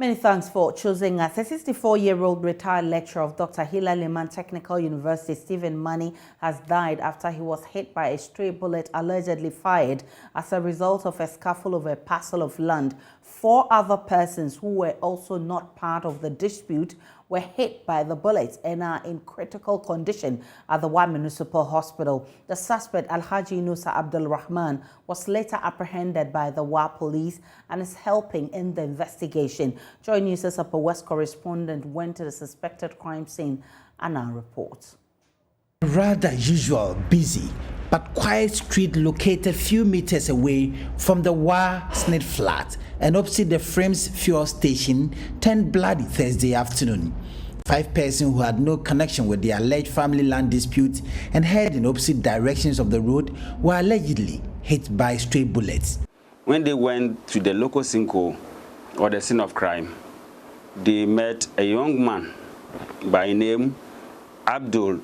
Many thanks for choosing us. A 64-year-old retired lecturer of Dr. Hila Liman Technical University, Stephen Mani, has died after he was hit by a stray bullet allegedly fired as a result of a scuffle over a parcel of land. 4 other persons who were also not part of the dispute were hit by the bullets and are in critical condition at the Wa Municipal Hospital. The suspect, Alhaji Nusa Abdul Rahman, was later apprehended by the Wa police and is helping in the investigation. Joy News' Upper West correspondent went to the suspected crime scene and now reports. Rather usual, busy, but quiet street located few meters away from the Wa Snit flat and opposite the Frames fuel station turned bloody Thursday afternoon. 5 persons who had no connection with the alleged family land dispute and headed in opposite directions of the road were allegedly hit by stray bullets. When they went to the local Cinco, or the scene of crime, they met a young man by name Abdul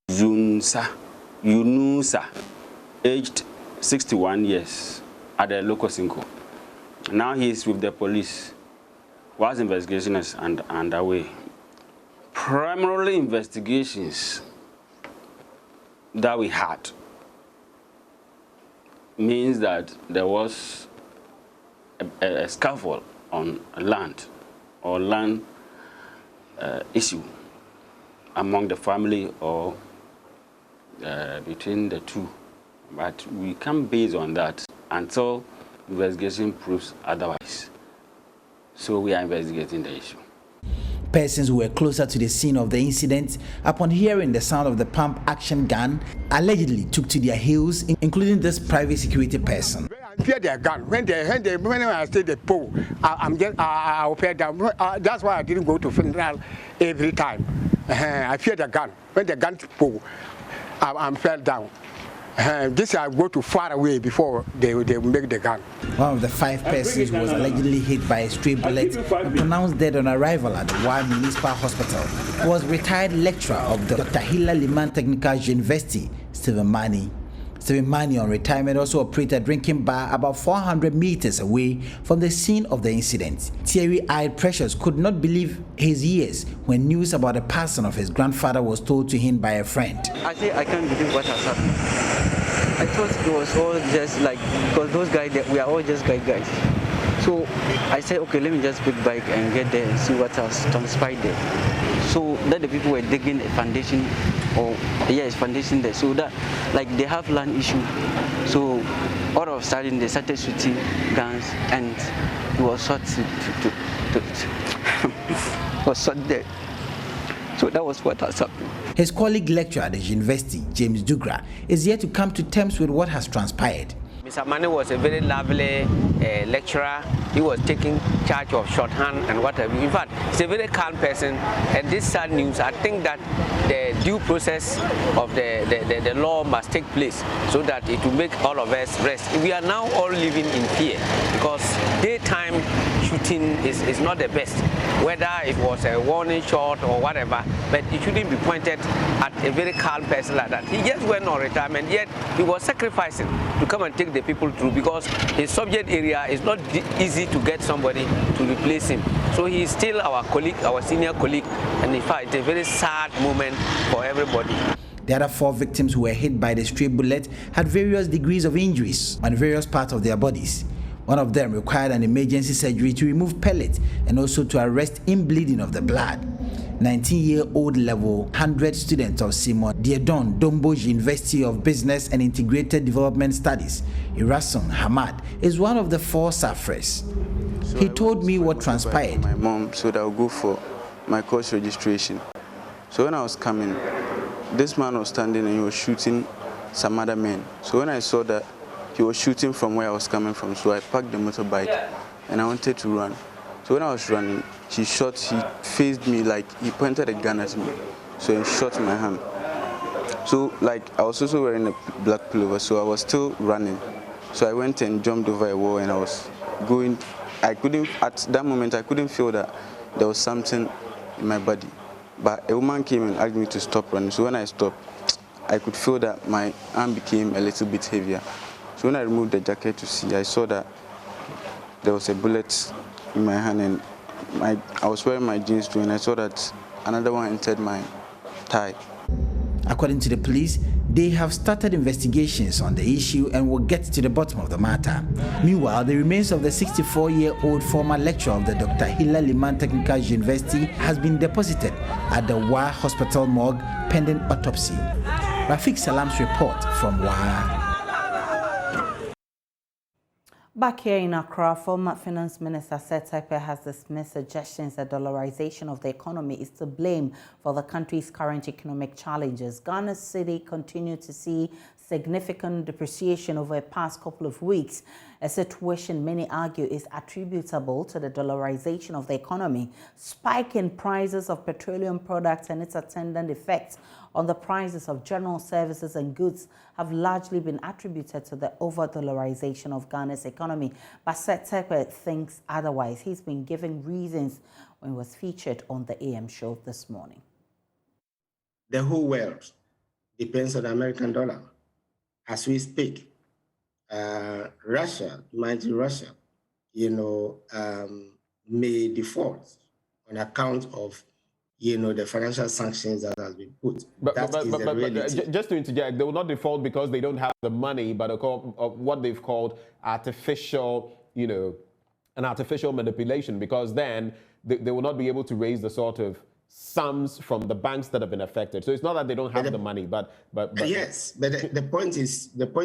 Yunusa, aged 61 years, at the local Cinco. Now he is with the police, whilst investigation is underway. Primarily investigations that we had means that there was a scuffle on land or land issue among the family or between the two, but we can't base on that until investigation proves otherwise. So we are investigating the issue. Persons who were closer to the scene of the incident, upon hearing the sound of the pump action gun, allegedly took to their heels, including this private security person. I fear their gun. When I say the pole, I'll fear them. That's why I didn't go to funeral every time. I fear the gun. When the gun pull, I fell down. This I go to far away before they make the gun. One of the 5 persons who was allegedly hit by a stray bullet and pronounced dead on arrival at the Wa Municipal Hospital was retired lecturer of the Dr. Hila Liman Technical University, Stephen Mani. Stephen Mani, on retirement, also operated a drinking bar about 400 meters away from the scene of the incident. Teary-eyed Precious could not believe his ears when news about the passing of his grandfather was told to him by a friend. I say I can't believe what has happened. I thought it was all just like, because those guys, we are all just guys. So I said, okay, let me just pick bike and get there and see what has transpired there. So that the people were digging a foundation, or it's foundation there. So that, like, they have land issue. So all of a sudden they started shooting guns and he was shot was shot there. So that was what has happened. His colleague lecturer at the university, James Dugra, is yet to come to terms with what has transpired. Mr. Mani was a very lovely lecturer. He was taking charge of shorthand and whatever. In fact, he's a very calm person. And this sad news, I think that the due process of the law must take place so that it will make all of us rest. We are now all living in fear because daytime shooting is not the best. Whether it was a warning shot or whatever, but it shouldn't be pointed at a very calm person like that. He just went on retirement, yet he was sacrificing to come and take the people through because his subject area is not easy to get somebody to replace him. So he is still our colleague, our senior colleague, and in fact, it's a very sad moment for everybody. The other 4 victims who were hit by the stray bullet had various degrees of injuries on various parts of their bodies. One of them required an emergency surgery to remove pellets and also to arrest inbleeding of the blood. 19-year-old level 100 student of Simon Diedon Dombo's University of Business and Integrated Development Studies, Irason Hamad, is one of the 4 sufferers. So he told me what transpired. My mom said I'll go for my course registration. So when I was coming, this man was standing and he was shooting some other men. So when I saw that he was shooting from where I was coming from, so I parked the motorbike and I wanted to run. So when I was running, he faced me, like he pointed a gun at me. So he shot my hand. So like I was also wearing a black pullover, so I was still running. So I went and jumped over a wall and I was going. At that moment I couldn't feel that there was something in my body. But a woman came and asked me to stop running. So when I stopped, I could feel that my arm became a little bit heavier. So when I removed the jacket to see, I saw that there was a bullet in my hand and I was wearing my jeans too, and I saw that another one entered my thigh. According to the police, they have started investigations on the issue and will get to the bottom of the matter. Meanwhile, the remains of the 64-year-old former lecturer of the Dr. Hilla Limann Technical University has been deposited at the Wa Hospital morgue pending autopsy. Rafiq Salam's report from Wa. Back here in Accra, former Finance Minister Seth Terkper has dismissed suggestions that dollarization of the economy is to blame for the country's current economic challenges. Ghana's city continued to see significant depreciation over the past couple of weeks, a situation many argue is attributable to the dollarization of the economy. Spike in prices of petroleum products and its attendant effects on the prices of general services and goods have largely been attributed to the over-dollarization of Ghana's economy. But Seth Terkper thinks otherwise. He's been giving reasons when he was featured on the AM show this morning. The whole world depends on the American dollar. As we speak, Russia, mighty Russia, may default on account of, the financial sanctions that has been put. But just to interject, they will not default because they don't have the money, but of what they've called artificial, an artificial manipulation, because then they will not be able to raise the sort of sums from the banks that have been affected. So it's not that they don't have the money, but yes, but the point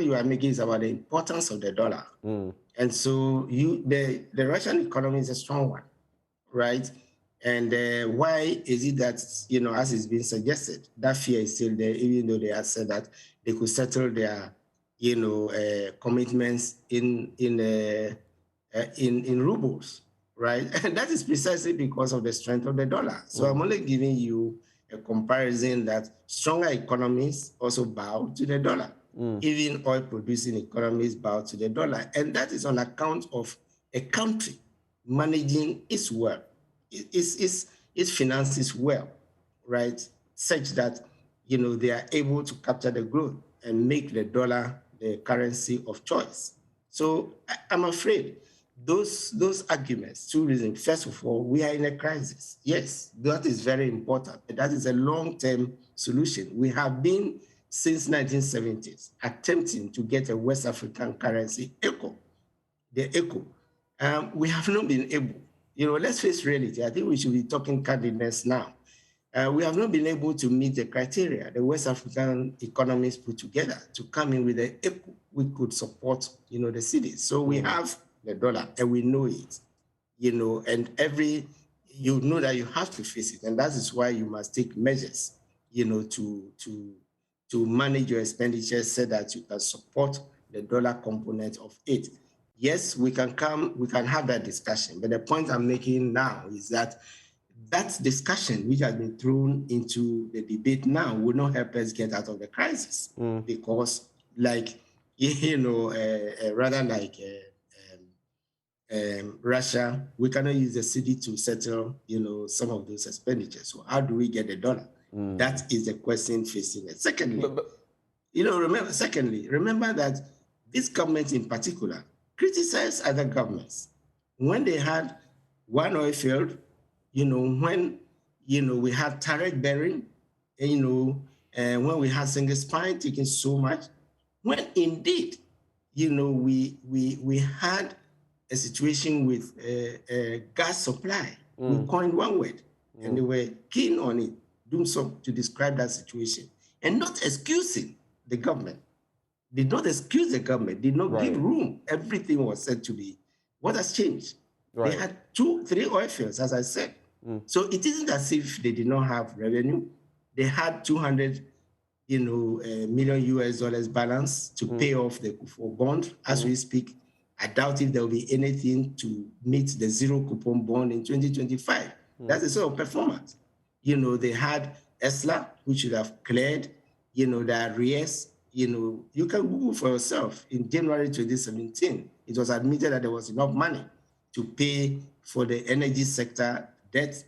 you are making is about the importance of the dollar. And so the Russian economy is a strong one, right? And why is it that, as it's been suggested, that fear is still there, even though they have said that they could settle their, commitments in rubles, right? And that is precisely because of the strength of the dollar. So I'm only giving you a comparison that stronger economies also bow to the dollar. Even oil-producing economies bow to the dollar. And that is on account of a country managing its wealth, its finances well, right? Such that, they are able to capture the growth and make the dollar the currency of choice. So I'm afraid those arguments, two reasons. First of all, we are in a crisis. Yes, that is very important. That is a long-term solution. We have been, since 1970s, attempting to get a West African currency, the ECO. We have not been able. Let's face reality. I think we should be talking candidness now. We have not been able to meet the criteria the West African economies put together to come in with the ECO. We could support, the cities. So we have the dollar, and we know it, and you know that you have to face it, and that is why you must take measures, to manage your expenditures so that you can support the dollar component of it. Yes, we can have that discussion, but the point I'm making now is that discussion which has been thrown into the debate now will not help us get out of the crisis because, rather like Russia, we cannot use the city to settle, some of those expenditures. So how do we get the dollar? That is the question facing it. Secondly, remember that this government in particular criticized other governments when they had one oil field, when, we had Tarek bearing, and when we had Single Spine taking so much, when indeed, we had a situation with gas supply. We coined one word, and they were keen on it, doing so to describe that situation, and not excusing the government. Did not excuse the government, did not give room. Everything was said to be. What has changed? They had 2-3 oil fields, as I said. So it isn't as if they did not have revenue. They had 200 million US dollars balance to pay off the coupon bond. As we speak, I doubt if there will be anything to meet the zero coupon bond in 2025. That's the sort of performance. They had ESLA, which should have cleared, the arrears. You can Google for yourself. In January 2017, it was admitted that there was enough money to pay for the energy sector debt,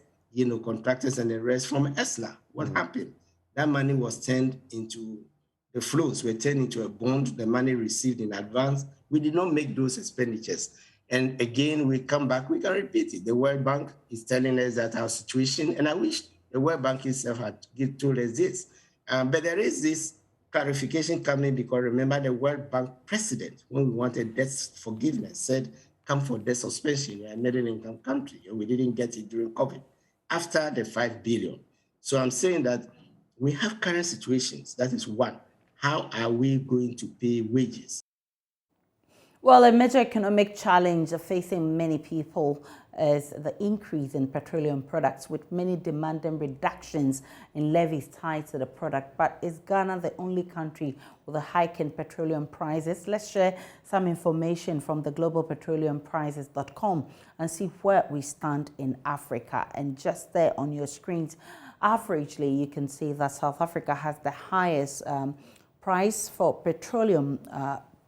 contractors and the rest from ESLA. What happened? That money was turned into, the flows were turned into a bond, the money received in advance. We did not make those expenditures. And again, we come back, we can repeat it. The World Bank is telling us that our situation, and I wish the World Bank itself had told us this. But there is this clarification coming because remember the World Bank president, when we wanted debt forgiveness, said, come for debt suspension. We are a middle income country, and we didn't get it during COVID, after the 5 billion. So I'm saying that we have current situations. That is one. How are we going to pay wages? Well, a major economic challenge facing many people is the increase in petroleum products, with many demanding reductions in levies tied to the product. But is Ghana the only country with a hike in petroleum prices? Let's share some information from the globalpetroleumprices.com and see where we stand in Africa. And just there on your screens, averagely, you can see that South Africa has the highest price for petroleum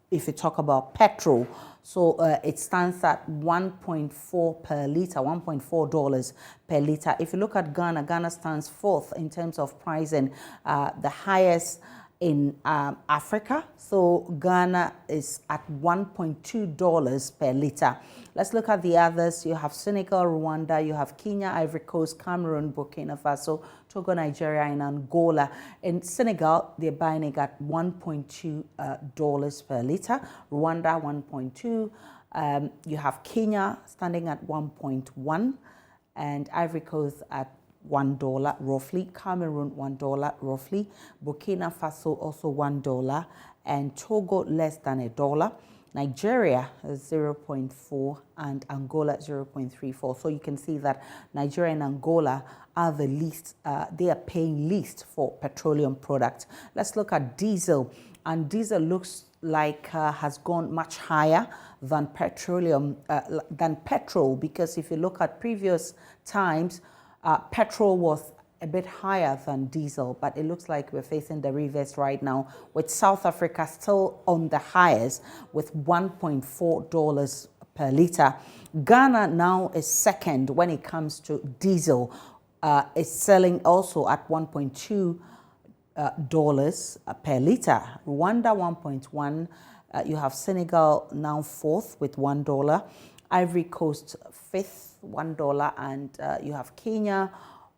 if you talk about petrol. So it stands at 1.4 per liter, $1.4 per liter. If you look at Ghana, Ghana stands fourth in terms of pricing, the highest in Africa. So Ghana is at $1.2 per liter. Let's look at the others. You have Senegal, Rwanda, you have Kenya, Ivory Coast, Cameroon, Burkina Faso, Togo, Nigeria, and Angola. In Senegal, they're buying it at $1.2 per liter. Rwanda, 1.2. You have Kenya standing at 1.1, and Ivory Coast at $1 roughly, Cameroon $1 roughly, Burkina Faso also $1, and Togo less than $1. Nigeria is 0.4 and Angola 0.34. So you can see that Nigeria and Angola are the least, they are paying least for petroleum products. Let's look at diesel, and diesel looks like has gone much higher than petroleum, than petrol, because if you look at previous times, petrol was a bit higher than diesel, but it looks like we're facing the reverse right now, with South Africa still on the highest with $1.4 per liter. Ghana now is second when it comes to diesel. It's selling also at $1.2 per liter. Rwanda 1.1. You have Senegal now fourth with $1. Ivory Coast fifth, $1, and you have Kenya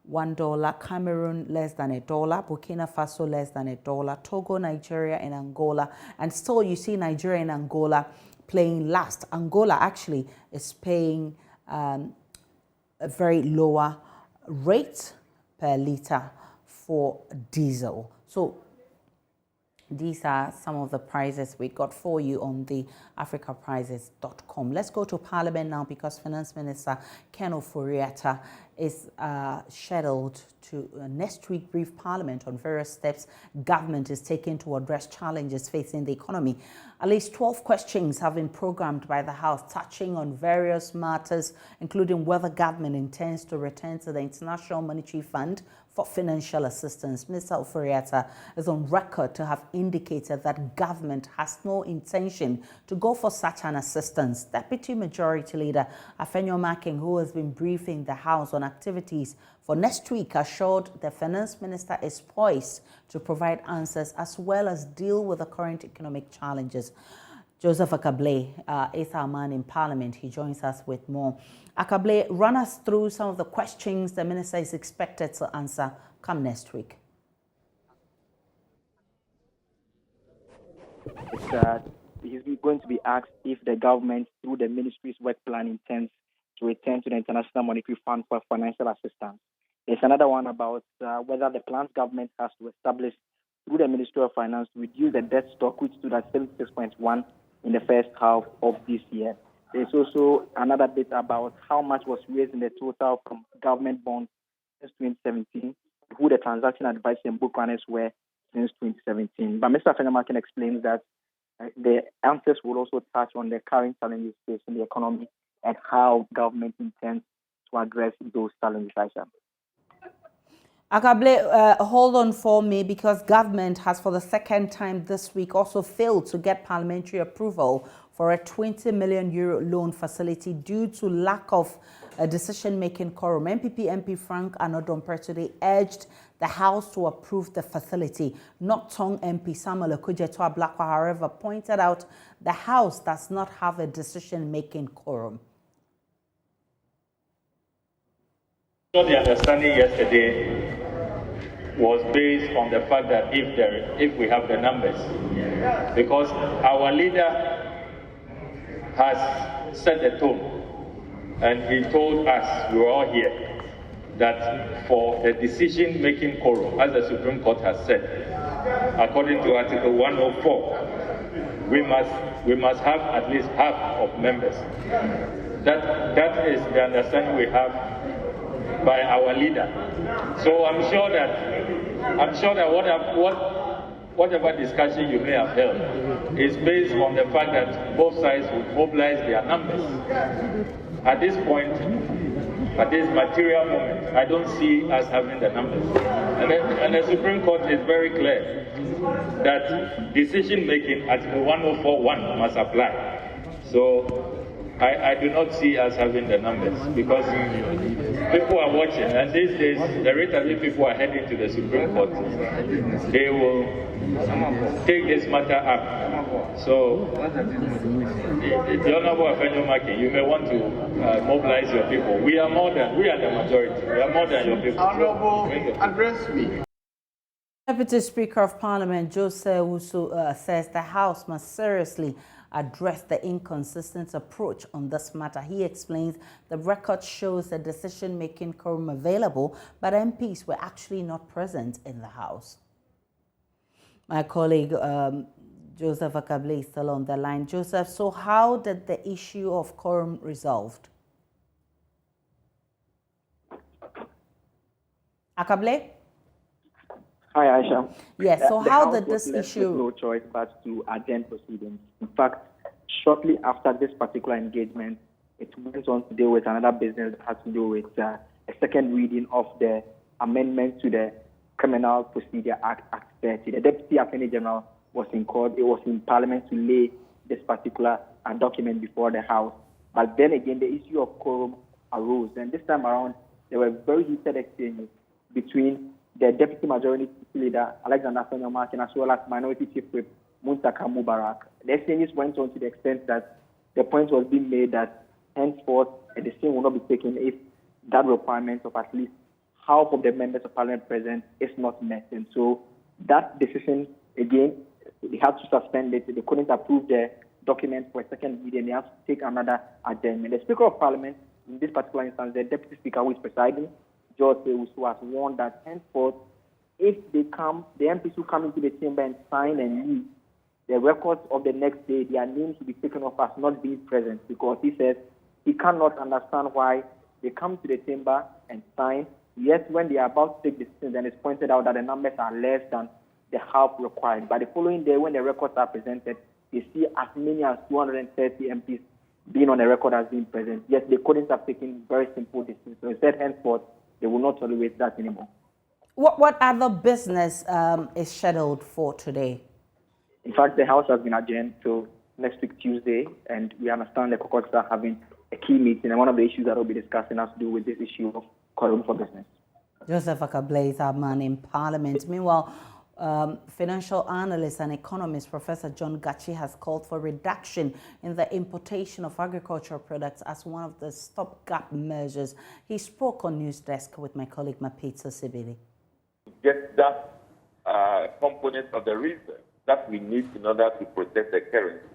$1, Cameroon less than $1, Burkina Faso less than $1, Togo, Nigeria, and Angola. And still you see Nigeria and Angola playing last. Angola actually is paying a very lower rate per liter for diesel. So these are some of the prices we got for you on the africaprices.com. Let's go to Parliament now, because Finance Minister Ken Ofori-Atta is scheduled to next week brief Parliament on various steps government is taking to address challenges facing the economy. At least 12 questions have been programmed by the House touching on various matters, including whether government intends to return to the International Monetary Fund for financial assistance. Mr. Ofori-Atta is on record to have indicated that government has no intention to go for such an assistance. Deputy Majority Leader Afenyo Making, who has been briefing the House on activities for next week, assured the Finance Minister is poised to provide answers as well as deal with the current economic challenges. Joseph Akable is our man in Parliament. He joins us with more. Akable, run us through some of the questions the Minister is expected to answer come next week. He's going to be asked if the government, through the ministry's work plan, intends to return to the International Monetary Fund for financial assistance. There's another one about whether the plans government has to establish through the Ministry of Finance to reduce the debt stock, which stood at 76.1 in the first half of this year. There's also another bit about how much was raised in the total from government bonds since 2017, who the transaction advisors and book runners were since 2017. But Mr. Afenyo explains that the answers will also touch on the current challenges facing the economy and how government intends to address those challenges. Akable, hold on for me, because government has for the second time this week also failed to get parliamentary approval for a 20 million euro loan facility due to lack of decision-making quorum. MPP MP Frank Anodom today urged the House to approve the facility. Not Tong MP Samuel Okudzeto Ablakwa, however, pointed out the House does not have a decision-making quorum. So the understanding yesterday was based on the fact that if we have the numbers, because our leader has set the tone, and he told us, we were all here, that for the decision-making quorum, as the Supreme Court has said, according to Article 104, we must have at least half of members. That is the understanding we have by our leader. So I'm sure that whatever discussion you may have held is based on the fact that both sides would mobilize their numbers. At this point, at this material moment, I don't see us having the numbers. And the Supreme Court is very clear that decision-making, Article 104.1 must apply. So I do not see us having the numbers because people are watching, and these days the rate at which people are heading to the Supreme Court, they will take this matter up. So, the Honorable Afenyo Maki, you may want to mobilize your people. We are the majority. We are more than your people. Honorable, address me. Deputy Speaker of Parliament Joseph Wusu says the House must seriously address the inconsistent approach on this matter. He explains the record shows the decision-making quorum available, but MPs were actually not present in the House. My colleague Joseph Akable is still on the line. Joseph, so how did the issue of quorum resolved? Akable? Hi, Aisha. Yes, so how did this issue... no choice but to adjourn proceedings. In fact, shortly after this particular engagement, it went on to deal with another business that has to do with a second reading of the amendment to the Criminal Procedure Act 30. The Deputy Attorney General was in court. It was in Parliament to lay this particular document before the House. But then again, the issue of quorum arose. And this time around, there were very heated exchanges between the Deputy Majority Leader, Alexander Afenyo-Markin, as well as Minority Chief Whip, Muntaka Mubarak. The exchanges went on to the extent that the point was being made that henceforth a decision will not be taken if that requirement of at least half of the members of Parliament present is not met. And so that decision, again, they had to suspend it. They couldn't approve the document for a second reading. They have to take another adjournment. The Speaker of Parliament, in this particular instance, the Deputy Speaker who is presiding, George Wusu, has warned that henceforth, if they come, the MPs who come into the chamber and sign and leave, the records of the next day, their names will be taken off as not being present, because he says he cannot understand why they come to the chamber and sign, yet when they are about to take decisions, then it's pointed out that the numbers are less than the half required. But the following day, when the records are presented, they see as many as 230 MPs being on the record as being present. Yet they couldn't have taken very simple decisions. So instead, henceforth, they will not tolerate that anymore. What other business is scheduled for today? In fact, the House has been adjourned till next week, Tuesday, and we understand the caucus are having a key meeting, and one of the issues that we'll be discussing has to do with this issue of quorum for business. Joseph Akable is our man in Parliament. Meanwhile, financial analyst and economist Professor John Gachi has called for reduction in the importation of agricultural products as one of the stopgap measures. He spoke on News Desk with my colleague Mapitso Sibili. Get that component of the reserve that we need in order to protect the currency.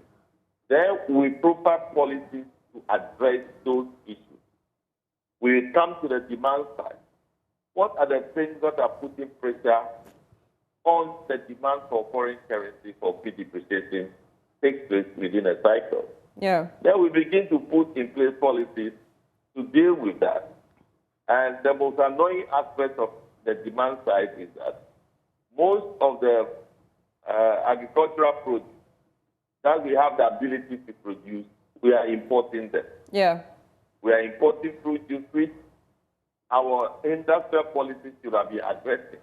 Then we proper policies to address those issues. We come to the demand side. What are the things that are putting pressure on the demand for foreign currency for depreciation takes place within a cycle? Yeah. Then we begin to put in place policies to deal with that. And the most annoying aspect of the demand side is that most of the agricultural produce that we have the ability to produce, we are importing them. Yeah. We are importing produce which our industrial policy should have been addressing.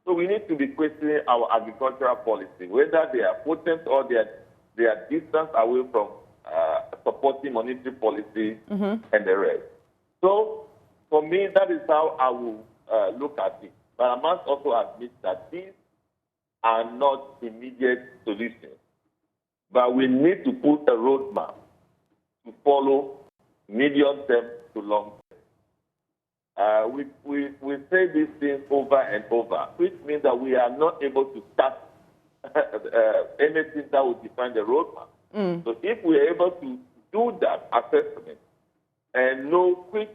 So we need to be questioning our agricultural policy, whether they are potent or they are distant away from supporting monetary policy and the rest. So for me, that is how I will look at it. But I must also admit that these are not immediate solutions. But we need to put a roadmap to follow medium term to long term. We say these things over and over, which means that we are not able to start anything that will define the roadmap. So if we are able to do that assessment and know which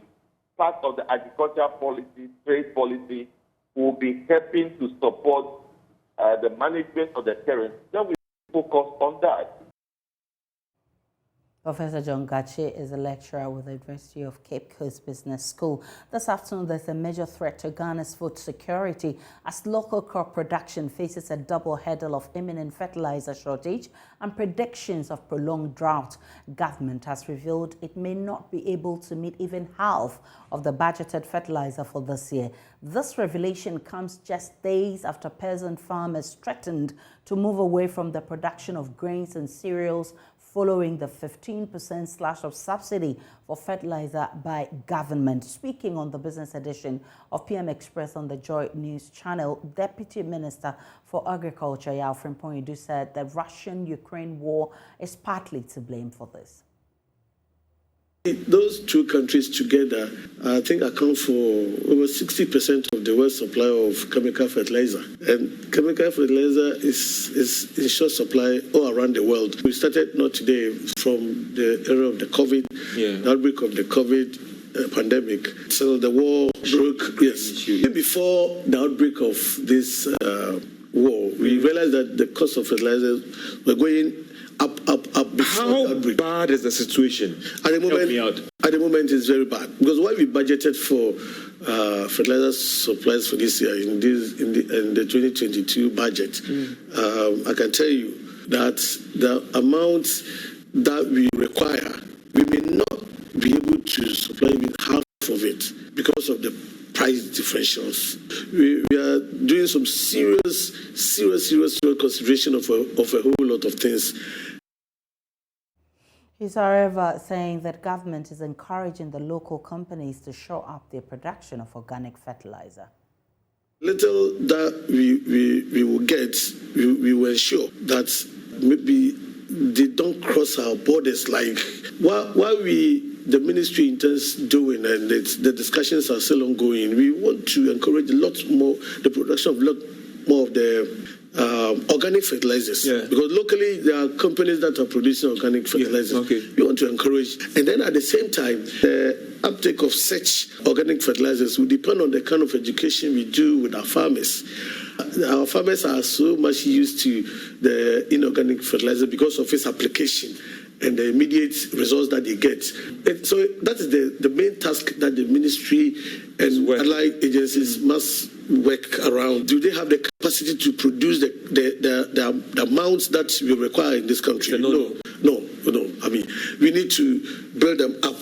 part of the agricultural policy, trade policy will be helping to support the management of the currency, then we focus on that. Professor John Gachi is a lecturer with the University of Cape Coast Business School. This afternoon, there's a major threat to Ghana's food security as local crop production faces a double hurdle of imminent fertilizer shortage and predictions of prolonged drought. Government has revealed it may not be able to meet even half of the budgeted fertilizer for this year. This revelation comes just days after peasant farmers threatened to move away from the production of grains and cereals following the 15% slash of subsidy for fertilizer by government. Speaking on the business edition of PM Express on the Joy News channel, Deputy Minister for Agriculture, Alfred Poindu, said the Russian-Ukraine war is partly to blame for this. Those two countries together, I think, account for over 60% of the world supply of chemical fertilizer. And chemical fertilizer is in short supply all around the world. We started not today from the era of the COVID, the outbreak of the COVID pandemic. So the war broke, Even before the outbreak of this war, we realized that the cost of fertilizer were going up before the outbreak. How bad is the situation? At the moment, Help me out. At the moment, it's very bad because what we budgeted for fertilizer supplies for this year in the 2022 budget, I can tell you that the amount that we require, we may not be able to supply even half of it because of the price differentials. We are doing some serious consideration of a whole lot of things. He's, however, saying that government is encouraging the local companies to show up their production of organic fertilizer. Little that we will get, we will ensure that maybe they don't cross our borders like while the ministry intends doing, and the discussions are still ongoing. We want to encourage a lot more the production of a lot more of the organic fertilizers, because locally there are companies that are producing organic fertilizers. We want to encourage, and then at the same time, the uptake of such organic fertilizers will depend on the kind of education we do with our farmers. Our farmers are so much used to the inorganic fertilizer because of its application and the immediate results that they get. And so that is the main task that the ministry and allied agencies must work around. Do they have the capacity to produce the amounts that we require in this country? No. I mean, we need to build them up.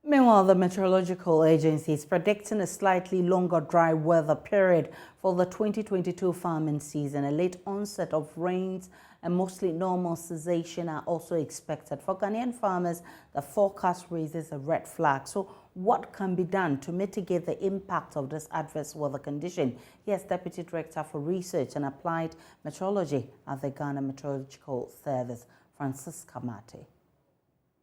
Meanwhile, the meteorological agency is predicting a slightly longer dry weather period for the 2022 farming season. A late onset of rains and mostly normal cessation are also expected. For Ghanaian farmers, the forecast raises a red flag. So what can be done to mitigate the impact of this adverse weather condition? Here's Deputy Director for Research and Applied Meteorology at the Ghana Meteorological Service, Francisca Mate.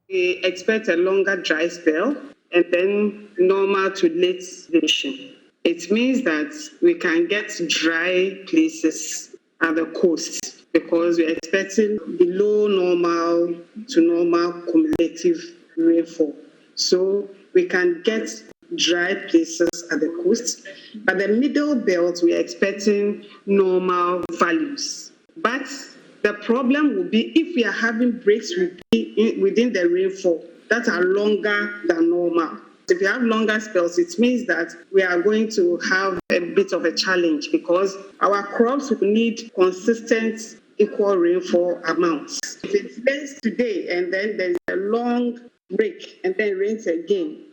We expect a longer dry spell and then normal to late vegetation. It means that we can get dry places at the coast because we're expecting below normal to normal cumulative rainfall. So we can get dry places at the coast, but the middle belt we're expecting normal values. But the problem will be if we are having breaks within the rainfall that are longer than normal. If you have longer spells, it means that we are going to have a bit of a challenge because our crops will need consistent equal rainfall amounts. If it rains today and then there's a long break and then rains again,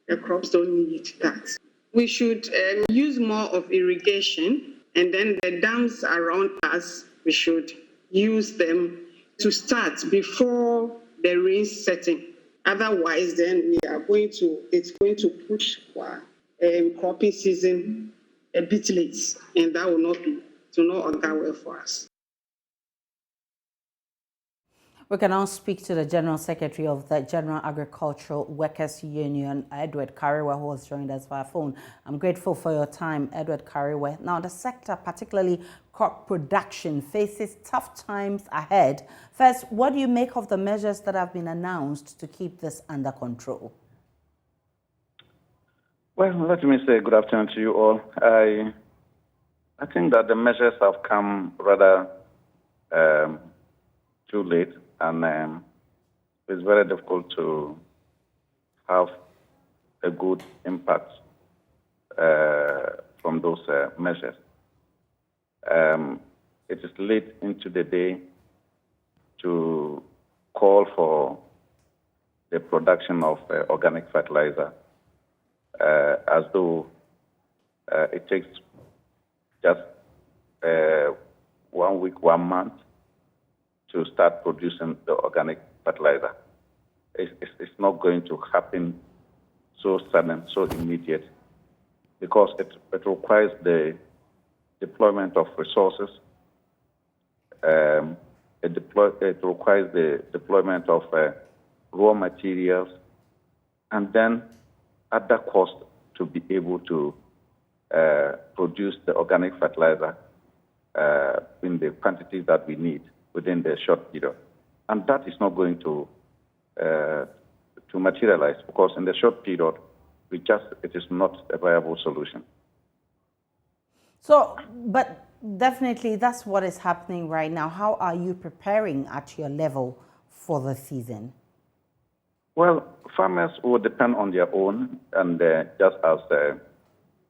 the crops don't need that. We should use more of irrigation, and then the dams around us, we should use them to start before the rain setting. Otherwise, then it's going to push cropping season a bit late, and that will not occur well for us. We can now speak to the General Secretary of the General Agricultural Workers Union, Edward Kariwe, who has joined us via phone. I'm grateful for your time, Edward Kariwe. Now, the sector, particularly crop production, faces tough times ahead. First, what do you make of the measures that have been announced to keep this under control? Well, let me say good afternoon to you all. I think that the measures have come rather too late. And it's very difficult to have a good impact from those measures. It is late into the day to call for the production of organic fertilizer, as though it takes just 1 week, 1 month to start producing the organic fertilizer. It's not going to happen so sudden, so immediate, because it requires the deployment of resources. It requires the deployment of raw materials, and then other costs to be able to produce the organic fertilizer in the quantities that we need within the short period. And that is not going to materialize, because in the short period, it is not a viable solution. So, but definitely that's what is happening right now. How are you preparing at your level for the season? Well, farmers will depend on their own, and just as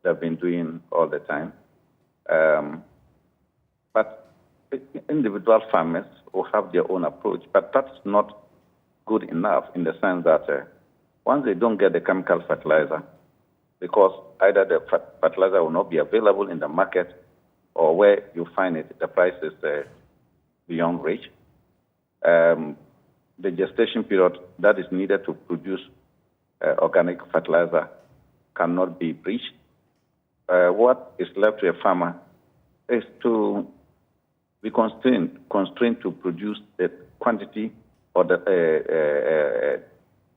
they've been doing all the time. But individual farmers will have their own approach, but that's not good enough, in the sense that once they don't get the chemical fertilizer, because either the fertilizer will not be available in the market, or where you find it, the price is beyond reach. The gestation period that is needed to produce organic fertilizer cannot be breached. What is left to a farmer is to be constrained to produce the quantity or the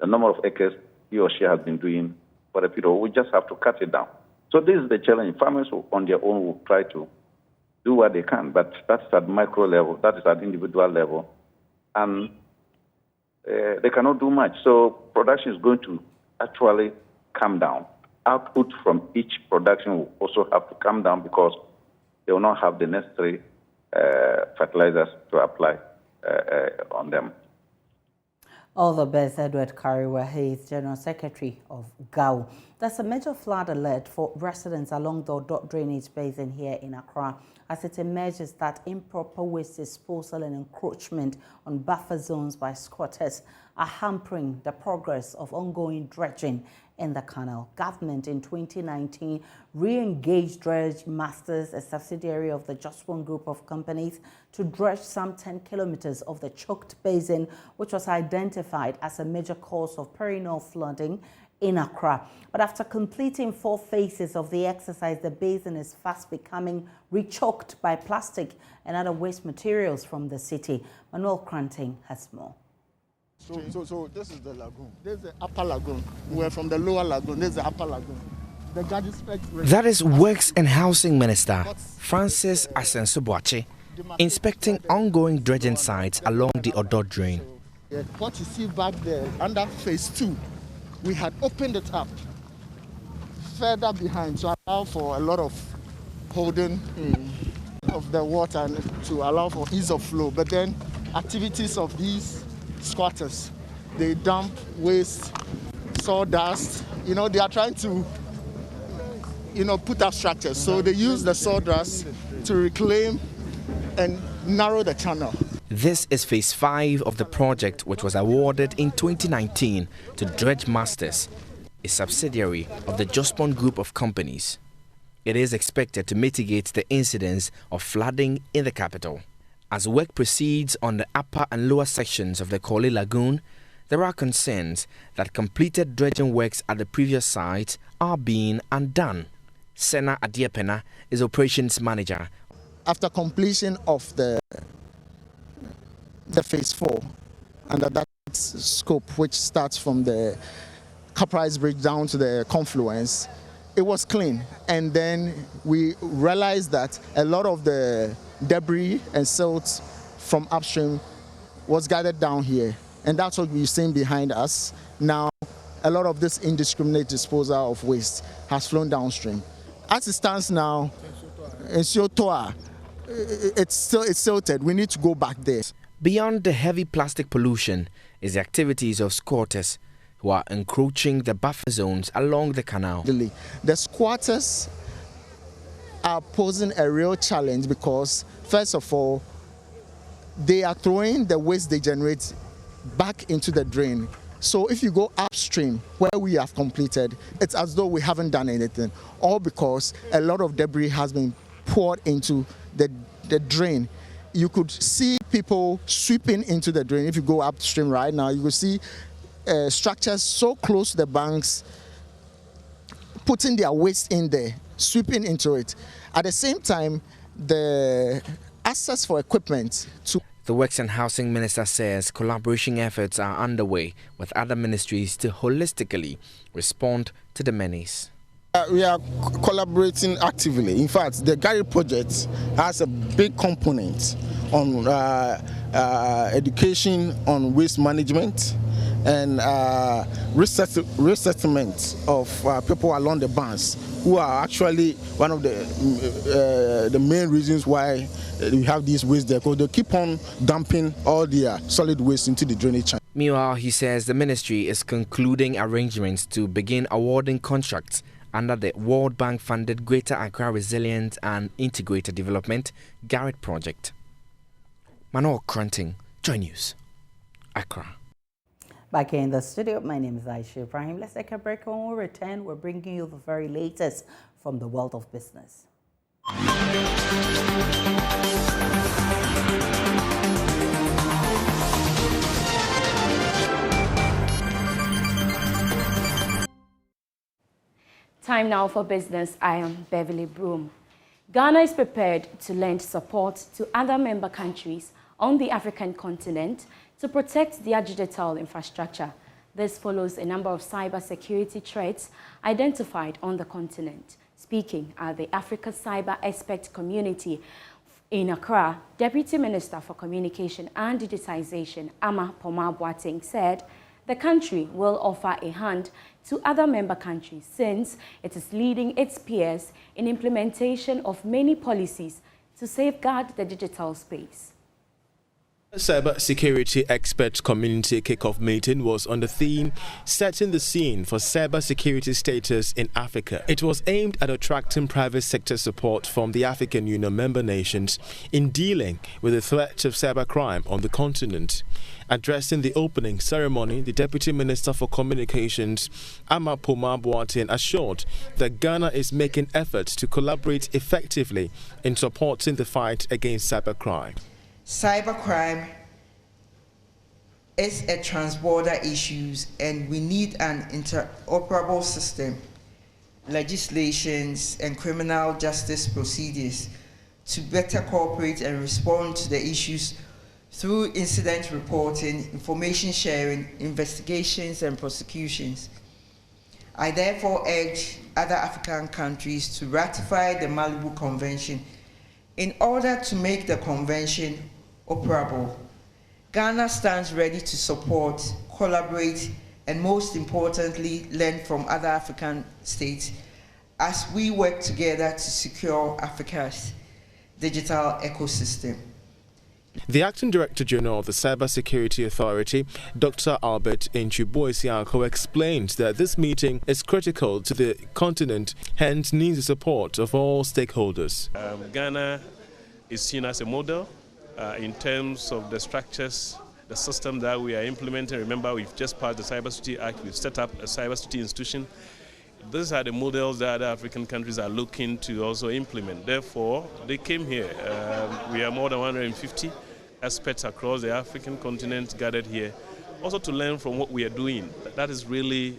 number of acres he or she has been doing for the period. We just have to cut it down. So this is the challenge. Farmers on their own will try to do what they can, but that's at micro level, that is at individual level, and they cannot do much. So production is going to actually come down. Output from each production will also have to come down, because they will not have the necessary fertilizers to apply on them. All the best, Edward Kariwe. He is General Secretary of GAU. There's a major flood alert for residents along the Odot drainage basin here in Accra, as it emerges that improper waste disposal and encroachment on buffer zones by squatters are hampering the progress of ongoing dredging in the canal. Government in 2019 re-engaged Dredge Masters, a subsidiary of the Just One Group of companies, to dredge some 10 kilometers of the choked basin, which was identified as a major cause of perennial flooding in Accra. But after completing 4 phases of the exercise, the basin is fast becoming re-choked by plastic and other waste materials from the city. Manuel Cranting has more. So this is the lagoon. This is the upper lagoon. We're from the lower lagoon. This is the upper lagoon. That is Works and Housing Minister Francis Asensubuachi inspecting ongoing dredging sites along the Odot drain. What you see back there under phase 2, we had opened it up further behind to allow for a lot of holding of the water and to allow for ease of flow. But then activities of these squatters, they dump waste, sawdust, they are trying to, put up structures. So they use the sawdust to reclaim and narrow the channel. This is phase 5 of the project, which was awarded in 2019 to Dredge Masters, a subsidiary of the Just One Group of companies. It is expected to mitigate the incidence of flooding in the capital. As work proceeds on the upper and lower sections of the Korle Lagoon, there are concerns that completed dredging works at the previous site are being undone. Sena Adiepena is operations manager. After completion of the phase 4, under that scope, which starts from the Caprice Bridge down to the confluence, it was clean. And then we realized that a lot of the debris and silt from upstream was gathered down here. And that's what we've seen behind us. Now, a lot of this indiscriminate disposal of waste has flown downstream. As it stands now, in Siotoa, it's silted. We need to go back there. Beyond the heavy plastic pollution is the activities of squatters who are encroaching the buffer zones along the canal. The squatters are posing a real challenge because, first of all, they are throwing the waste they generate back into the drain. So if you go upstream where we have completed, it's as though we haven't done anything, all because a lot of debris has been poured into the drain. You could see people sweeping into the drain. If you go upstream right now, you will see structures so close to the banks putting their waste in there, sweeping into it. At the same time, the access for equipment to... The Works and Housing Minister says collaboration efforts are underway with other ministries to holistically respond to the menace. We are collaborating actively. In fact, the Gary project has a big component on education on waste management and resettlement of people along the banks, who are actually one of the main reasons why we have these waste there, because they keep on dumping all their solid waste into the drainage channel. Meanwhile, he says the ministry is concluding arrangements to begin awarding contracts under the World Bank-funded Greater Accra Resilient and Integrated Development Garrett project. Manuel Crunting, Joy News, Accra. Back here in the studio, my name is Aisha Ibrahim. Let's take a break. When we return, we're bringing you the very latest from the world of business. Time now for business. I am Beverly Broom. Ghana is prepared to lend support to other member countries on the African continent to protect their digital infrastructure. This follows a number of cybersecurity threats identified on the continent. Speaking at the Africa Cyber Expert Community in Accra, Deputy Minister for Communication and Digitization, Ama Poma Boateng, said the country will offer a hand to other member countries since it is leading its peers in implementation of many policies to safeguard the digital space. Cyber Security Expert Community Kickoff meeting was on the theme Setting the Scene for Cyber Security Status in Africa. It was aimed at attracting private sector support from the African Union member nations in dealing with the threat of cybercrime on the continent. Addressing the opening ceremony, the Deputy Minister for Communications, Ama Poma Boateng, assured that Ghana is making efforts to collaborate effectively in supporting the fight against cybercrime. Cybercrime is a transborder issue, and we need an interoperable system, legislations, and criminal justice procedures to better cooperate and respond to the issues through incident reporting, information sharing, investigations, and prosecutions. I therefore urge other African countries to ratify the Malibu Convention in order to make the convention operable. Ghana stands ready to support, collaborate, and most importantly, learn from other African states as we work together to secure Africa's digital ecosystem. The Acting Director General of the Cybersecurity Authority, Dr. Albert Nchuboisiako, explained that this meeting is critical to the continent, hence needs the support of all stakeholders. Ghana is seen as a model in terms of the structures, the system that we are implementing. Remember, we've just passed the Cybersecurity Act, we've set up a cybersecurity institution. These are the models that other African countries are looking to also implement. Therefore, they came here. We are more than 150 experts across the African continent gathered here also to learn from what we are doing. That is really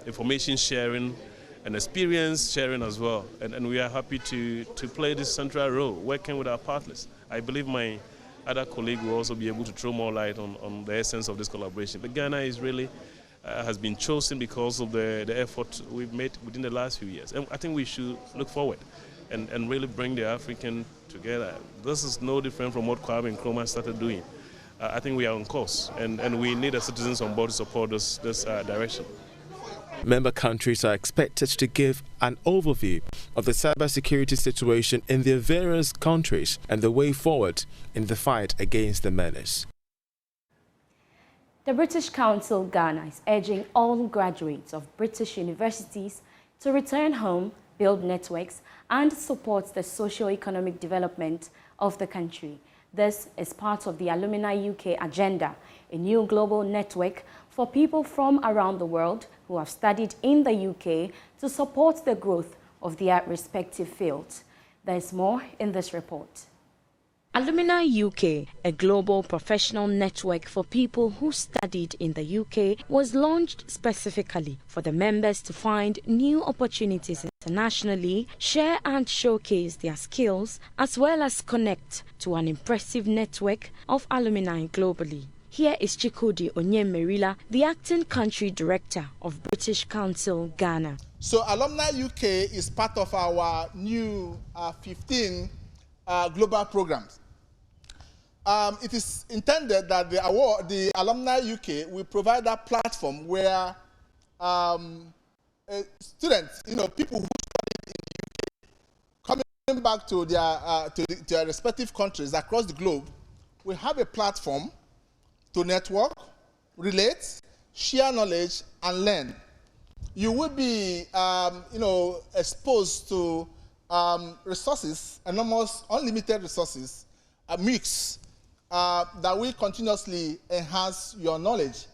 information sharing and experience sharing as well. And we are happy to play this central role, working with our partners. I believe my other colleague will also be able to throw more light on the essence of this collaboration. But Ghana is really has been chosen because of the effort we've made within the last few years. And I think we should look forward and really bring the African together. This is no different from what Kwame Nkrumah started doing. I think we are on course, and we need the citizens on board to support this direction. Member countries are expected to give an overview of the cybersecurity situation in their various countries and the way forward in the fight against the menace. The British Council Ghana is urging all graduates of British universities to return home, build networks, and support the socio-economic development of the country. This is part of the Alumni UK Agenda, a new global network for people from around the world who have studied in the UK to support the growth of their respective fields. There is more in this report. Alumni UK, a global professional network for people who studied in the UK, was launched specifically for the members to find new opportunities internationally, share and showcase their skills, as well as connect to an impressive network of alumni globally. Here is Chikudi Onyem-Merila, the acting country director of British Council Ghana. So Alumni UK is part of our new 15 global programs. It is intended that the Alumni UK will provide that platform where students, people who studied in the UK, coming back to their respective countries across the globe, will have a platform to network, relate, share knowledge, and learn. You will be, exposed to resources, enormous, unlimited resources, a mix that will continuously enhance your knowledge.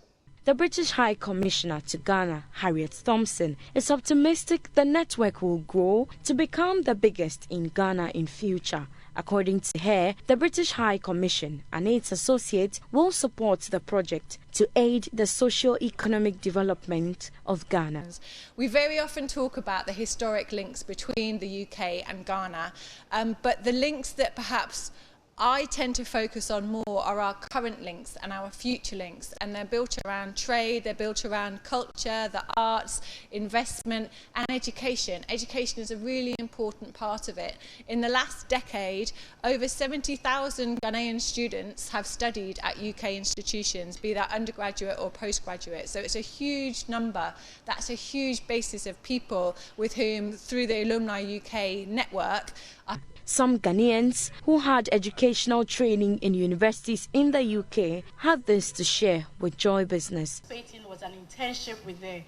The British High Commissioner to Ghana, Harriet Thompson, is optimistic the network will grow to become the biggest in Ghana in future. According to her, the British High Commission and its associates will support the project to aid the socio-economic development of Ghana. We very often talk about the historic links between the UK and Ghana, but the links that perhaps I tend to focus on more are our current links and our future links, and they're built around trade, they're built around culture, the arts, investment and education. Education is a really important part of it. In the last decade, over 70,000 Ghanaian students have studied at UK institutions, be that undergraduate or postgraduate. So it's a huge number. That's a huge basis of people with whom, through the Alumni UK network, some Ghanaians who had educational training in universities in the UK had this to share with Joy Business. It was an internship with the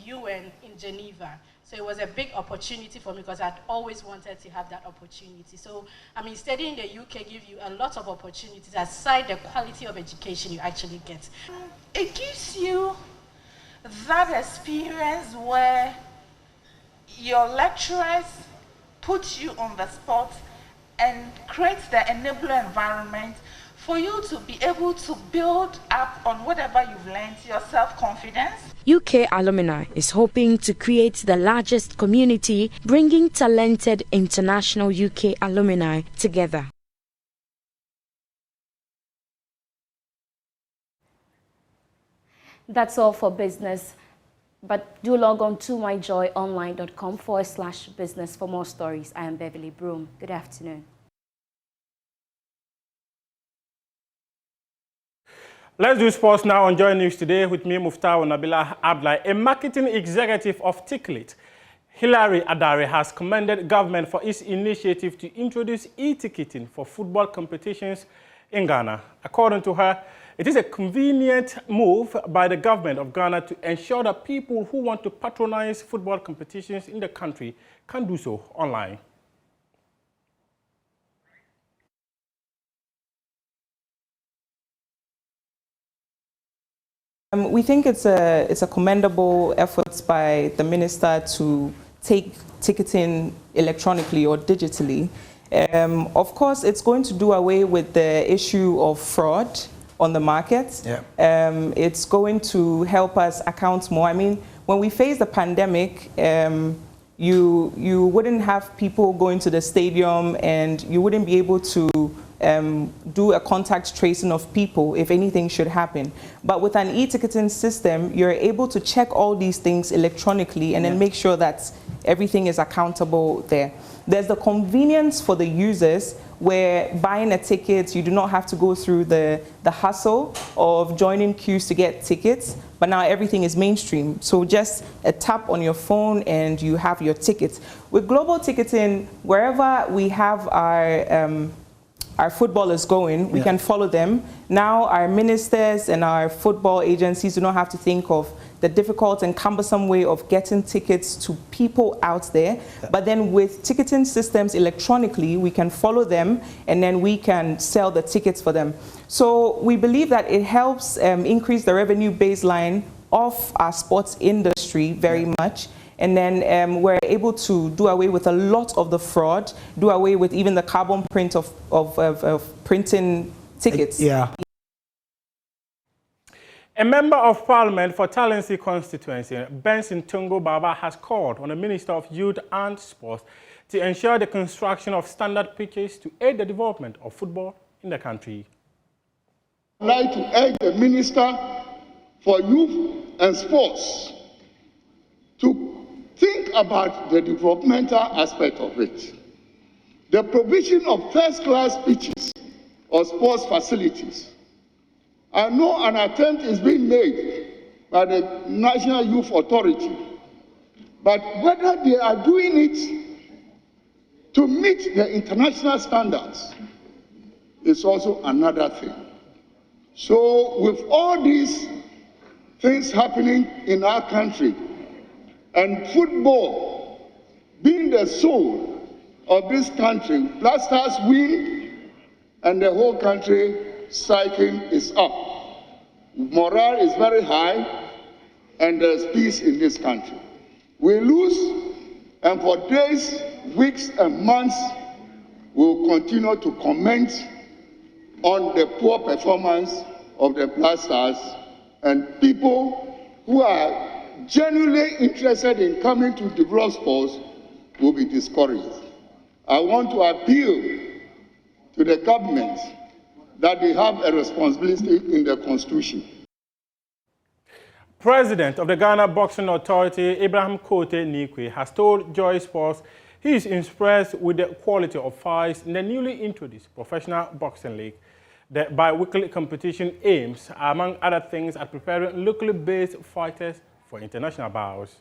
UN in Geneva. So it was a big opportunity for me because I'd always wanted to have that opportunity. So, studying in the UK gives you a lot of opportunities aside the quality of education you actually get. It gives you that experience where your lecturers put you on the spot and create the enabler environment for you to be able to build up on whatever you've learned, your self-confidence. UK Alumni is hoping to create the largest community, bringing talented international UK alumni together. That's all for business. But do log on to myjoyonline.com/business for more stories. I am Beverly Broom. Good afternoon. Let's do sports now on Joy News Today with me, Muftawa Nabila Abdullah. A marketing executive of Tiklit, Hilary Adare, has commended government for its initiative to introduce e-ticketing for football competitions in Ghana. According to her, it is a convenient move by the government of Ghana to ensure that people who want to patronize football competitions in the country can do so online. We think it's a commendable effort by the minister to take ticketing electronically or digitally. Of course, it's going to do away with the issue of fraud on the market. Yeah. It's going to help us account more. I mean, when we face the pandemic, you wouldn't have people going to the stadium, and you wouldn't be able to do a contact tracing of people if anything should happen. But with an e-ticketing system, you're able to check all these things electronically and then make sure that everything is accountable there. There's the convenience for the users, where buying a ticket, you do not have to go through the hustle of joining queues to get tickets, but now everything is mainstream. So just a tap on your phone and you have your tickets. With global ticketing, wherever we have our footballers going, we can follow them. Now our ministers and our football agencies do not have to think of the difficult and cumbersome way of getting tickets to people out there. But then with ticketing systems electronically, we can follow them and then we can sell the tickets for them. So we believe that it helps increase the revenue baseline of our sports industry very much. And then we're able to do away with a lot of the fraud, do away with even the carbon print of printing tickets. Yeah. A member of parliament for Talensi constituency, Benson Tungo Baba, has called on the Minister of Youth and Sports to ensure the construction of standard pitches to aid the development of football in the country. I'd like to urge the Minister for Youth and Sports to think about the developmental aspect of it. The provision of first-class pitches or sports facilities. I know an attempt is being made by the National Youth Authority, but whether they are doing it to meet the international standards is also another thing. So with all these things happening in our country, and football being the soul of this country, Black Stars win and the whole country cycling is up. Morale is very high and there's peace in this country. We lose, and for days, weeks and months, we'll continue to comment on the poor performance of the Black Stars, and people who are genuinely interested in coming to develop sports will be discouraged. I want to appeal to the government that they have a responsibility in the Constitution. President of the Ghana Boxing Authority, Abraham Kote Nikwe, has told Joy Sports he is impressed with the quality of fights in the newly introduced Professional Boxing League. The bi-weekly competition aims, among other things, at preparing locally based fighters for international bouts.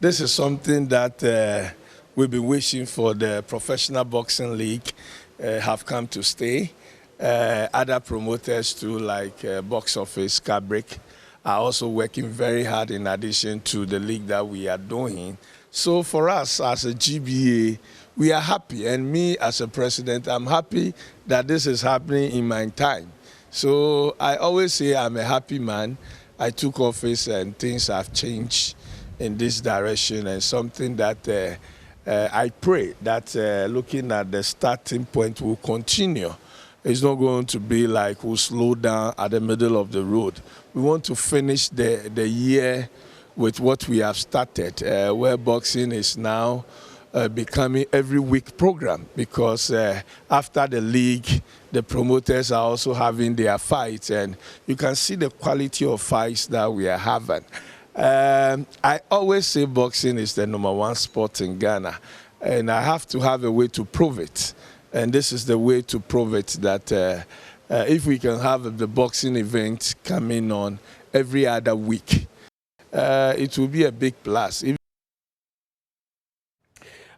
This is something that we've been wishing for. The Professional Boxing League have come to stay. Other promoters too, like Box Office, Cabric, are also working very hard in addition to the league that we are doing. So for us as a GBA, we are happy. And me as a president, I'm happy that this is happening in my time. So I always say I'm a happy man. I took office and things have changed in this direction, and something that I pray that looking at the starting point will continue. It's not going to be like we'll slow down at the middle of the road. We want to finish the year with what we have started, where boxing is now becoming every week program, because after the league, the promoters are also having their fights, and you can see the quality of fights that we are having. I always say boxing is the #1 sport in Ghana, and I have to have a way to prove it. And this is the way to prove it, that if we can have the boxing event coming on every other week, it will be a big plus.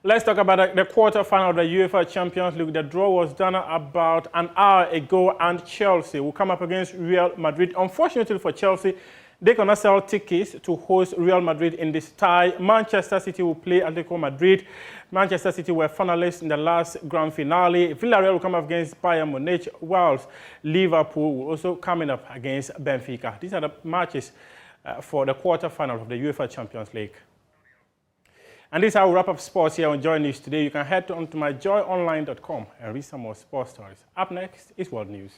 Let's talk about the quarterfinal of the UEFA Champions League. The draw was done about an hour ago, and Chelsea will come up against Real Madrid. Unfortunately for Chelsea, they cannot sell tickets to host Real Madrid in this tie. Manchester City will play Atletico Madrid. Manchester City were finalists in the last grand finale. Villarreal will come up against Bayern Munich, whilst Liverpool will also come up against Benfica. These are the matches for the quarterfinal of the UEFA Champions League. And this is how we wrap up sports here on Joy News today. You can head on to myjoyonline.com and read some more sports stories. Up next is World News.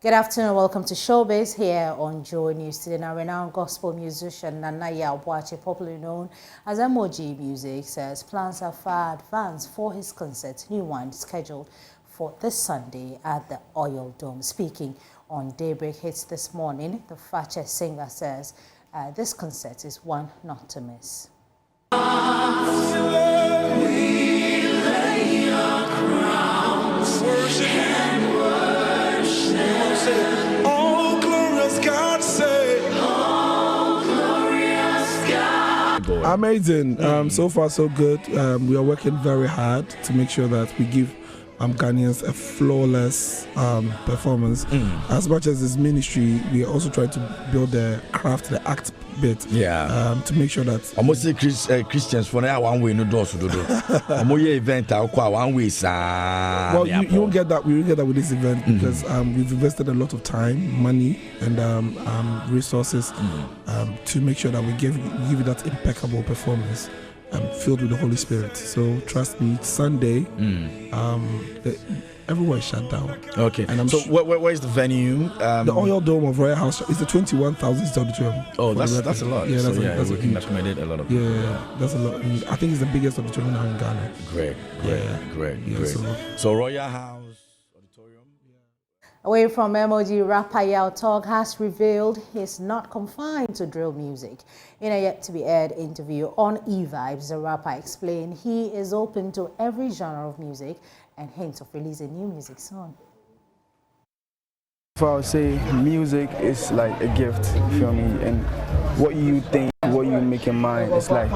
Good afternoon, welcome to Showbiz here on Joy News today. Now, renowned gospel musician Nanaya Obwache, popularly known as MOG Music, says plans are far advanced for his concert, new one scheduled for this Sunday at the Oil Dome. Speaking on Daybreak Hits this morning, the Fache singer says this concert is one not to miss. Oh, glorious God, say. Oh, glorious God. Amazing. So far, so good. We are working very hard to make sure that we give Ghanaians a flawless performance. As much as this ministry, we are also trying to build the craft, the act bit. To make sure that almost Christians for now one way no doors to do. Event one way. Well, you won't get that. We won't get that with this event because we've invested a lot of time, money, and resources to make sure that we give you that impeccable performance. Filled with the Holy Spirit. So trust me, it's Sunday. Everywhere is shut down. Okay. And where is the venue? The Oil Dome of Royal House. It's the 21,000 auditorium. Oh, that's a lot. Yeah, that's we can accommodate a lot of people. Yeah, that's a lot. I think it's the biggest auditorium now in Ghana. Great. So Royal House. Away from MOG, rapper Yao Tog has revealed he's not confined to drill music. In a yet-to-be-aired interview on E-Vibes, the rapper explained he is open to every genre of music and hints of releasing new music soon. If I would say music is like a gift, you feel me? And what you think, what you make in mind, it's like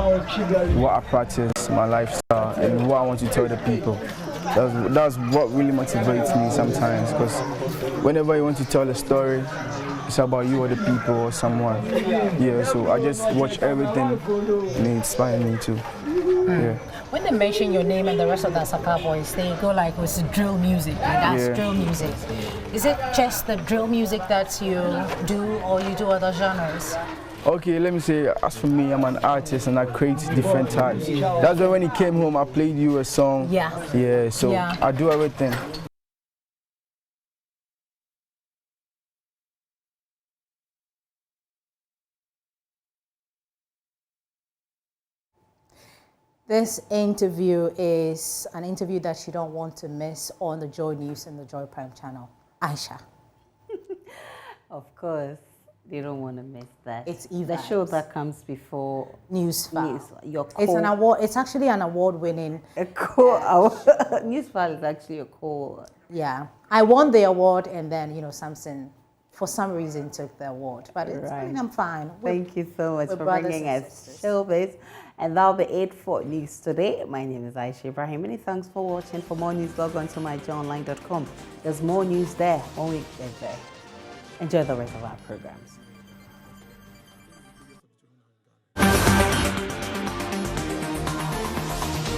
what I practice, my lifestyle, and what I want to tell the people. That's what really motivates me sometimes, because whenever you want to tell a story, it's about you or the people or someone. Yeah, so I just watch everything and it inspires me too. Yeah. When they mention your name and the rest of the Saka boys, they go like, it's drill music, and that's drill music. Is it just the drill music that you do, or you do other genres? Okay, let me say, as for me, I'm an artist and I create different types. That's why when he came home, I played you a song. Yeah, so I do everything. This interview is an interview that you don't want to miss on the Joy News and the Joy Prime channel. Aisha. Of course. You don't want to miss that. It's the show that comes before Newsfile. It's an award. It's actually an award-winning. Newsfile is actually a core. Yeah, I won the award, and then Samson, for some reason, took the award. But it's fine. I'm fine. Thank you so much for bringing us Showbiz, and that'll be it for news today. My name is Aisha Ibrahim. Many thanks for watching. For more news, log on to myjoyonline.com. There's more news there when we get there. Enjoy the rest of our programs.